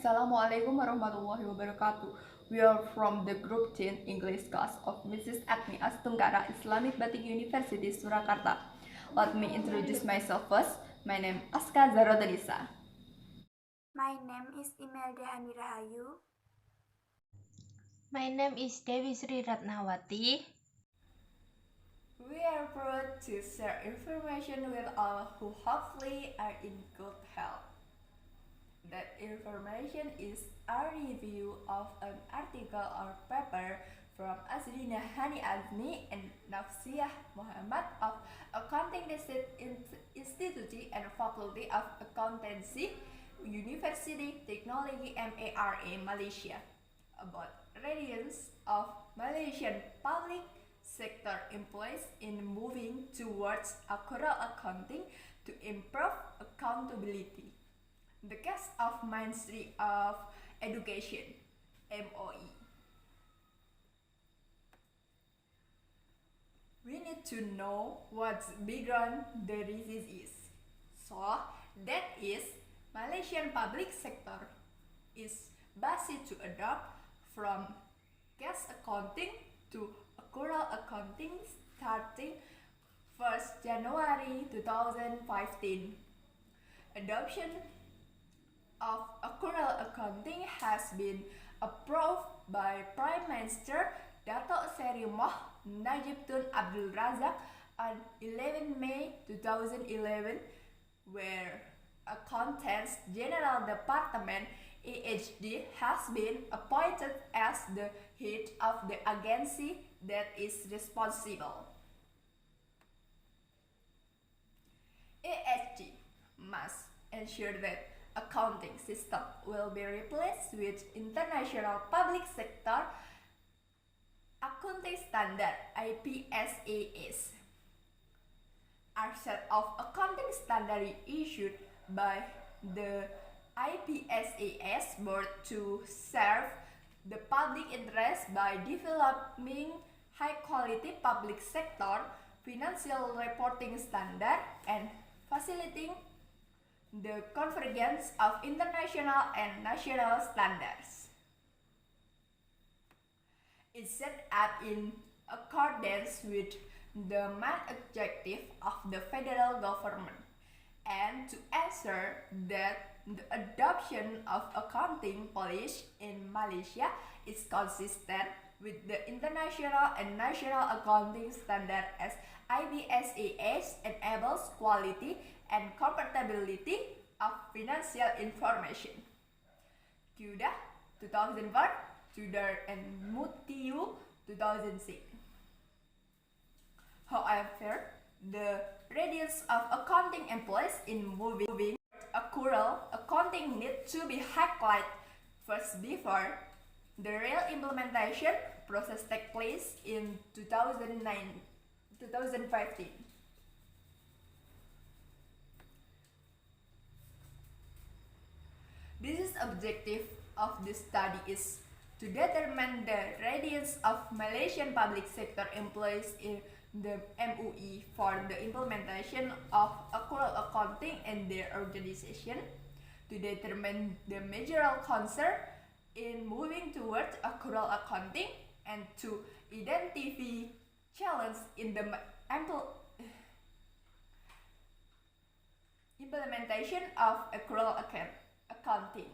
Assalamualaikum warahmatullahi wabarakatuh. We are from the group 10 English class of Mrs. Agni Astungkara, Islamic Batic University, Surakarta. Let me introduce myself first. My name is Azka Zahrotun. My name is Imelda Hani Rahayu. My name is Dewi Sri Ratnawati. We are proud to share information with all who hopefully are in good health. That information is a review of an article or paper from Azrina Hani Azmi and Nafsiah Mohamed of Accounting Institute and Faculty of Accountancy, Universiti Teknologi MOE Malaysia, about readiness of Malaysian public sector employees in moving towards accrual accounting to improve accountability. The case of Ministry of Education, MOE. We need to know what background the disease is. So that is Malaysian public sector is based to adopt from cash accounting to accrual accounting starting 1st January 2015. Adoption of accrual accounting has been approved by Prime Minister Dato' Seri Moh Najib Tun Abdul Razak on 11 May 2011, where Accountants General Department AHD has been appointed as the head of the agency that is responsible. AHD must ensure that accounting system will be replaced with international public sector accounting standard IPSAS. A set of accounting standard issued by the IPSAS board to serve the public interest by developing high quality public sector financial reporting standard and facilitating the convergence of international and national standards. It's set up in accordance with the main objective of the federal government and to ensure that the adoption of accounting policy in Malaysia is consistent with the international and national accounting standard as IBSAS enables quality and compatibility of financial information. Kuda 2001, Tudor and Mutiu 2006. However, the readiness of accounting employees in moving accrual accounting need to be highlighted first before the real implementation process takes place in 2015. This is objective of this study is to determine the readiness of Malaysian public sector employees in the MOE for the implementation of accrual accounting in their organization, to determine the major concern in moving towards accrual accounting, and to identify challenges in the implementation of accrual accounting.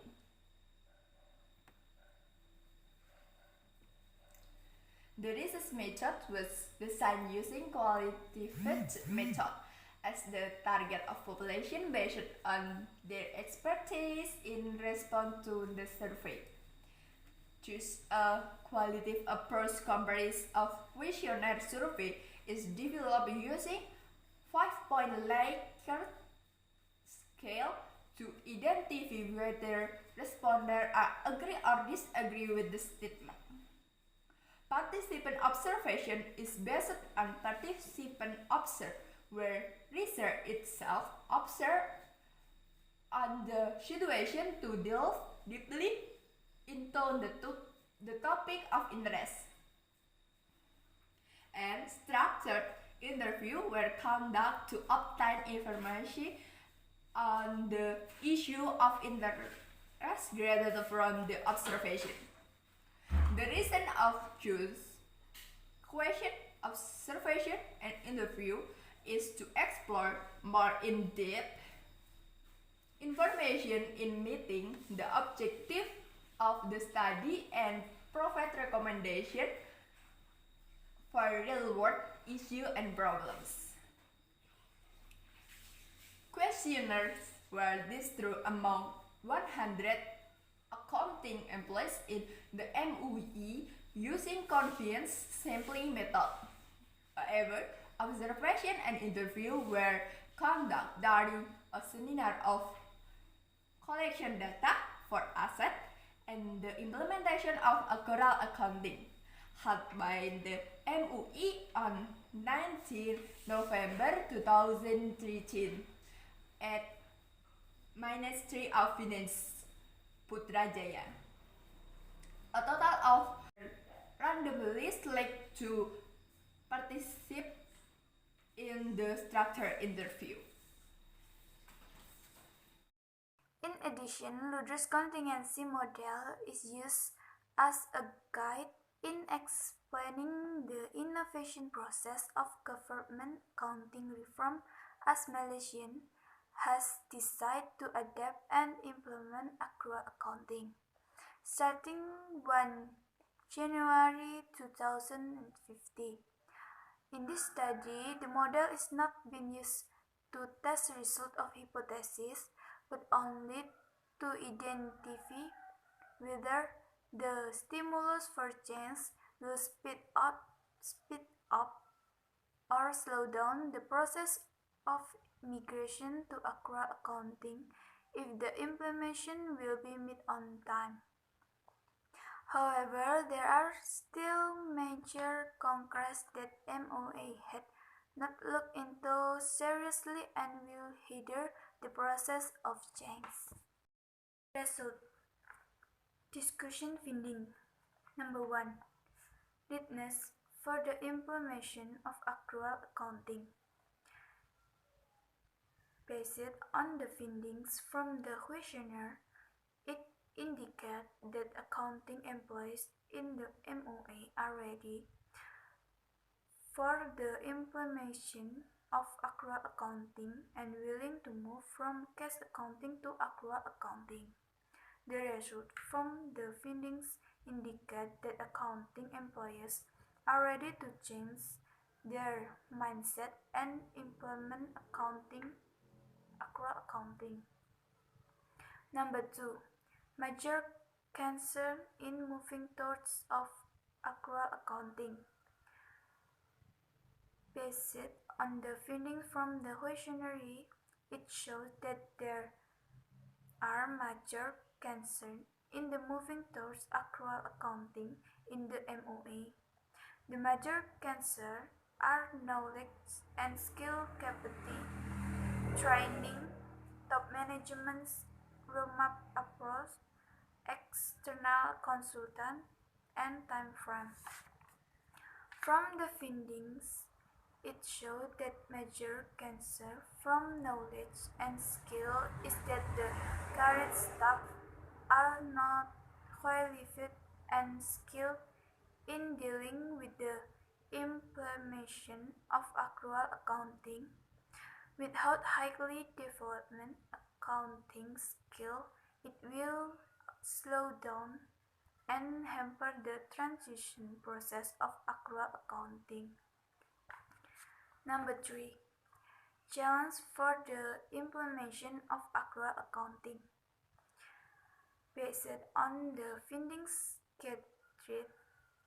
The research method was designed using qualitative method as the target of population based on their expertise in response to the survey. Choose a qualitative approach comparison of questionnaire survey is developed using 5-point Likert scale to identify whether respondents are agree or disagree with the statement. Participant observation is based on participant observe, where research itself observes on the situation to delve deeply into the topic of interest. And structured interview were conducted to obtain information on the issue of interest. as graded from the observation. The reason of choose question, observation, and interview is to explore more in-depth information in meeting the objective of the study and provide recommendation for real-world issues and problems. Questionnaires were distributed among 100 accounting employees in the MOE using convenience sampling method. However, observation and interview were conducted during a seminar of collection data for asset and the implementation of Accrual accounting held by the MOE on 19 November 2013 at Ministry of Finance, Putrajaya. A total of randomly selected to participate in the structured interview. In addition, Luder's contingency model is used as a guide in explaining the innovation process of government accounting reform as Malaysia has decided to adapt and implement accrual accounting. Starting 1 January 2050. In this study, the model is not being used to test result of hypothesis, but only to identify whether the stimulus for change will speed up or slow down the process of migration to accrual accounting if the implementation will be made on time. However, there are still major concerns that MOE had not looked into seriously and will hinder the process of change. Result. Discussion finding. Number 1. Readiness for the implementation of accrual accounting. Based on the findings from the questionnaire, it indicates that accounting employees in the MOE are ready for the implementation of accrual accounting and willing to move from cash accounting to accrual accounting. The result from the findings indicate that accounting employees are ready to change their mindset and implement accrual accounting. Number 2. Major concern in moving towards of accrual accounting. Based on the findings from the questionnaire, it shows that there are major concerns in the moving towards accrual accounting in the MOE. The major concerns are knowledge and skill capacity, training, top management's roadmap approach, external consultant, and time frame. From the findings, it showed that major concern from knowledge and skill is that the current staff are not qualified and skilled in dealing with the implementation of accrual accounting. Without highly developed accounting skill, it will slow down and hamper the transition process of accrual accounting. Number 3. Challenge for the implementation of accrual accounting. Based on the findings gathered,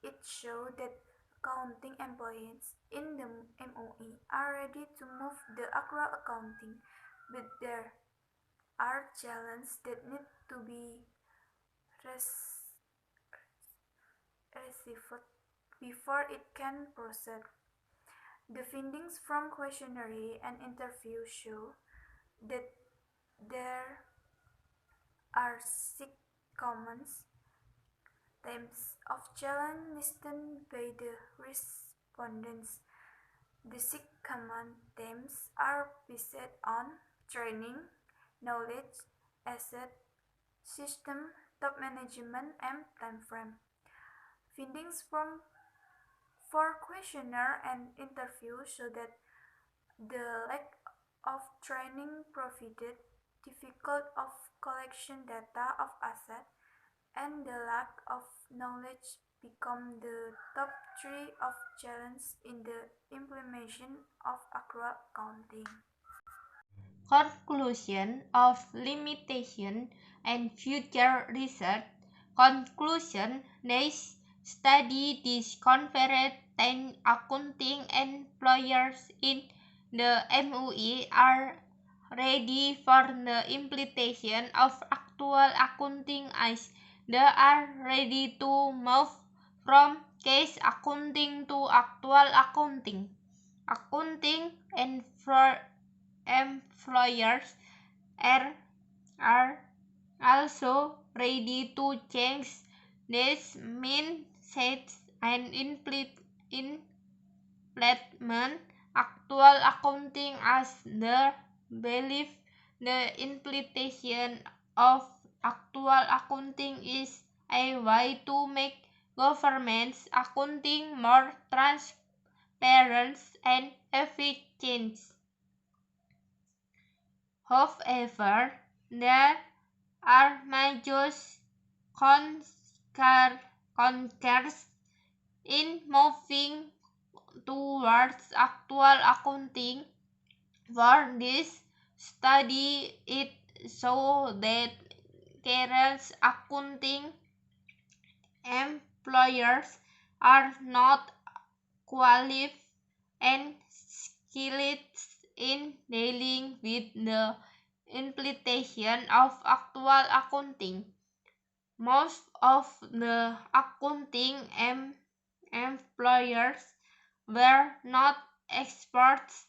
it showed that accounting employees in the MOE are ready to move the accrual accounting, but there are challenges that need to be resolved before it can proceed. The findings from questionnaire and interview show that there are 6 common themes of challenge listed by the respondents. The 6 common themes are based on training, knowledge, asset, system, top management, and time frame. Findings from for questionnaire and interview show that the lack of training provided difficult of collection data of asset and the lack of knowledge become the top three of challenge in the implementation of accurate accounting. Conclusion of limitation and future research. Conclusion. This study discovered 10 accounting employers in the MOE are ready for the implementation of actual accounting as they are ready to move from case accounting to actual accounting. Accounting and employers are also ready to change this mindset and implement actual accounting as they believe the implementation of actual accounting is a way to make government accounting more transparent and efficient. However, there are major concerns in moving towards actual accounting. For this study, it showed that current accounting employers are not qualified and skilled in dealing with the implementation of actual accounting. Most of the accounting employers were not experts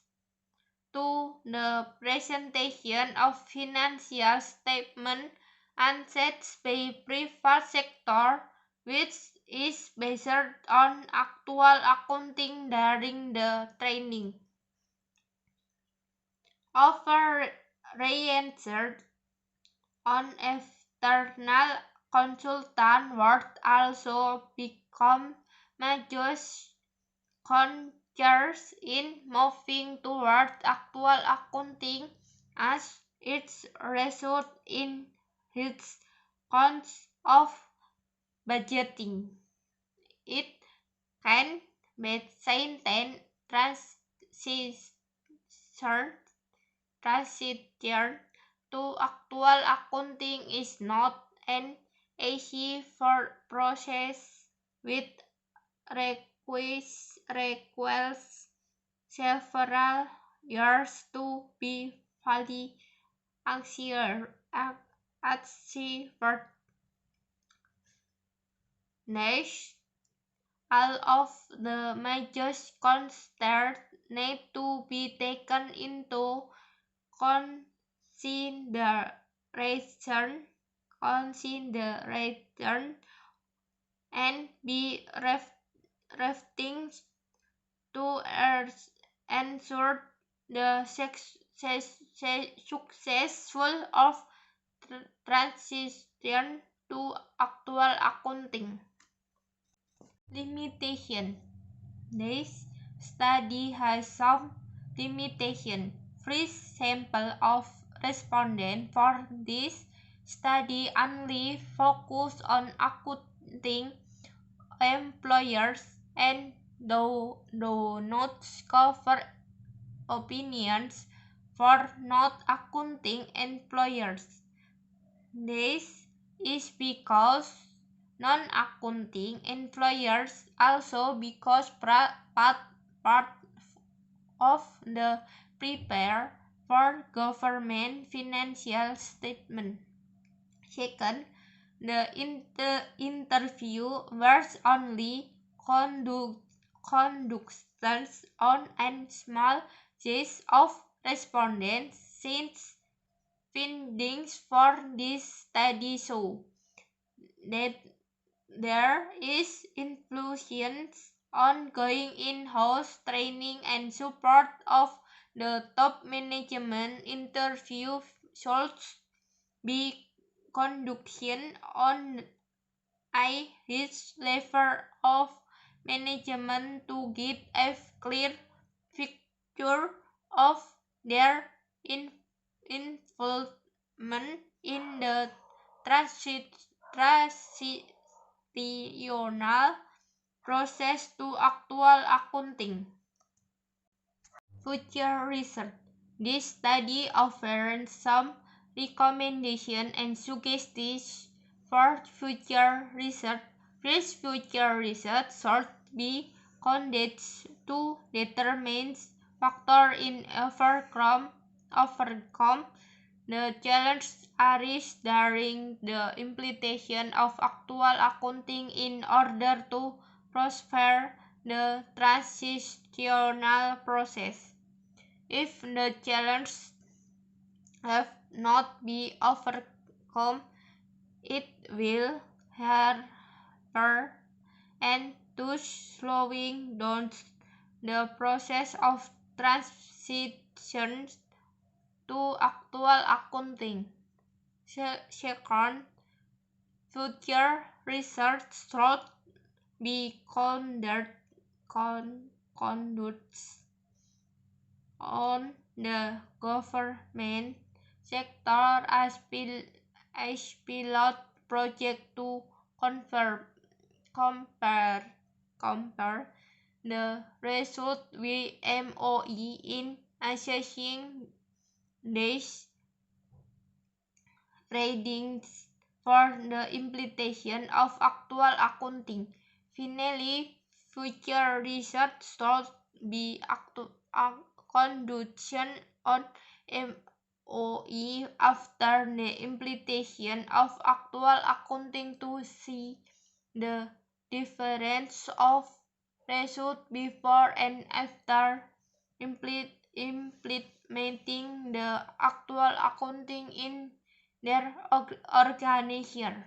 to the presentation of financial statements and sets by private sector, which is based on actual accounting during the training. Over-reliance on external consultant work also become major concerns in moving toward actual accounting as it results in its costs of budgeting. It can be seen that transition to actual accounting is not an easy process with requires several years to be fully achieved. Next, all of the major concerns need to be taken into consideration and be rafting to ensure the successful of transition to actual accounting. Limitation. This study has some limitation. First sample of respondents for this study only focus on accounting employers and do not cover opinions for not accounting employers. This is because non-accounting employers also because part of the prepare for government financial statement. Second, the interview was only conducted on a small list of respondents since findings for this study show that there is influence ongoing in-house training and support of the top management interview should be conduction on a high level of management to get a clear picture of their involvement in the transitional process to actual accounting. Future research. This study offers some recommendations and suggestions for future research. First, future research should be conducted to determine factors in overcome the challenges arise during the implementation of actual accounting in order to prosper the transitional process. If the challenges have not been overcome, it will harder and thus slowing down the process of transition to actual accounting. Second, future research should be conducted on the government sector as pilot project to compare the result with MOE in assessing these readings for the implementation of actual accounting. Finally, future research should be conducted on MOE after the implementation of actual accounting to see the difference of result before and after implementing the actual accounting in their organization.